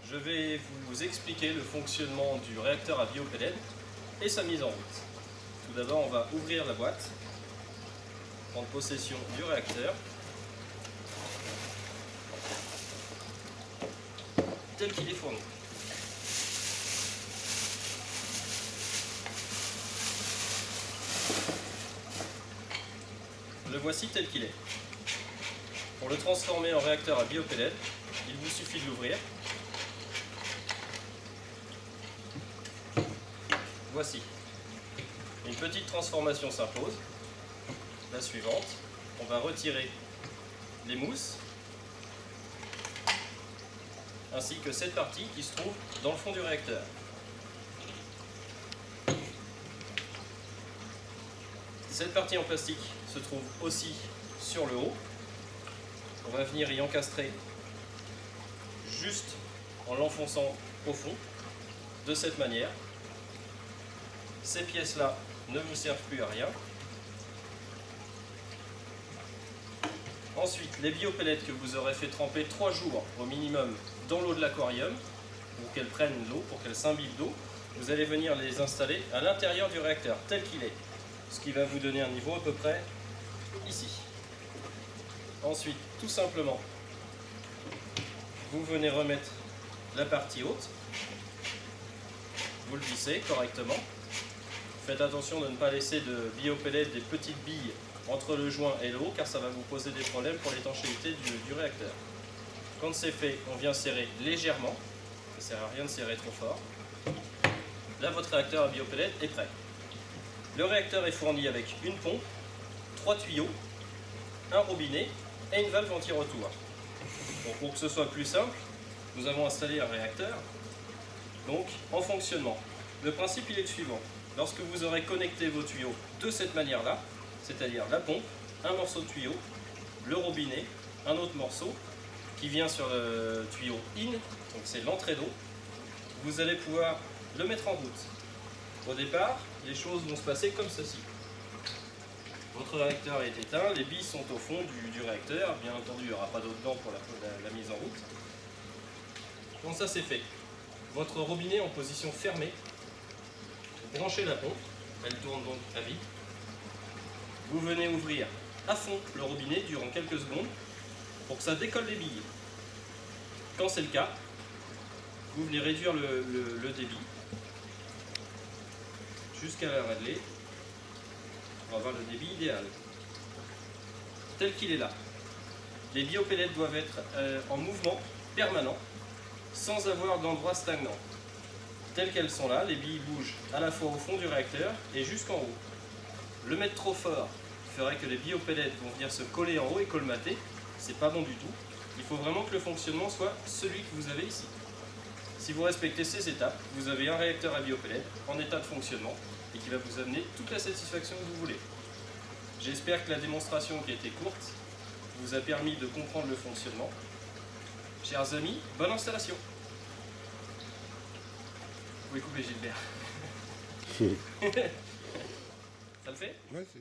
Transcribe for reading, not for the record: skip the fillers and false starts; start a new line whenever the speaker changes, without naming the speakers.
je vais vous expliquer le fonctionnement du réacteur à biopellets et sa mise en route. Tout d'abord, on va ouvrir la boîte, prendre possession du réacteur, tel qu'il est fourni. Le voici tel qu'il est. Pour le transformer en réacteur à biopellets, il vous suffit de l'ouvrir. Voici. Une petite transformation s'impose. La suivante, on va retirer les mousses, ainsi que cette partie qui se trouve dans le fond du réacteur. Cette partie en plastique se trouve aussi sur le haut. On va venir y encastrer juste en l'enfonçant au fond, de cette manière. Ces pièces-là ne vous servent plus à rien. Ensuite, les biopellets que vous aurez fait tremper 3 jours au minimum dans l'eau de l'aquarium, pour qu'elles prennent l'eau, pour qu'elles s'imbibent d'eau, vous allez venir les installer à l'intérieur du réacteur, tel qu'il est. Ce qui va vous donner un niveau à peu près ici. Ensuite, tout simplement, vous venez remettre la partie haute, vous le vissez correctement. Faites attention de ne pas laisser de biopellets, des petites billes entre le joint et le haut, car ça va vous poser des problèmes pour l'étanchéité du réacteur. Quand c'est fait, on vient serrer légèrement, ça ne sert à rien de serrer trop fort. Là, votre réacteur à biopellets est prêt. Le réacteur est fourni avec une pompe, 3 tuyaux, un robinet et une valve anti-retour. Bon, pour que ce soit plus simple, nous avons installé un réacteur donc en fonctionnement. Le principe il est le suivant. Lorsque vous aurez connecté vos tuyaux de cette manière-là, c'est-à-dire la pompe, un morceau de tuyau, le robinet, un autre morceau qui vient sur le tuyau in, donc c'est l'entrée d'eau, vous allez pouvoir le mettre en route. Au départ, les choses vont se passer comme ceci. Votre réacteur est éteint, les billes sont au fond du réacteur, bien entendu il n'y aura pas d'eau dedans pour la mise en route. Quand ça c'est fait, votre robinet en position fermée, vous branchez la pompe, elle tourne donc à vide. Vous venez ouvrir à fond le robinet durant quelques secondes pour que ça décolle les billes. Quand c'est le cas, vous venez réduire le débit jusqu'à la régler. On va avoir le débit idéal, tel qu'il est là. Les biopellets doivent être en mouvement permanent, sans avoir d'endroit stagnant. Telles qu'elles sont là, les billes bougent à la fois au fond du réacteur et jusqu'en haut. Le mettre trop fort ferait que les biopellets vont venir se coller en haut et colmater. C'est pas bon du tout. Il faut vraiment que le fonctionnement soit celui que vous avez ici. Si vous respectez ces étapes, vous avez un réacteur à biopellets en état de fonctionnement et qui va vous amener toute la satisfaction que vous voulez. J'espère que la démonstration qui a été courte vous a permis de comprendre le fonctionnement. Chers amis, bonne installation. Vous pouvez couper Gilbert. Ça le fait?
Ouais, c'est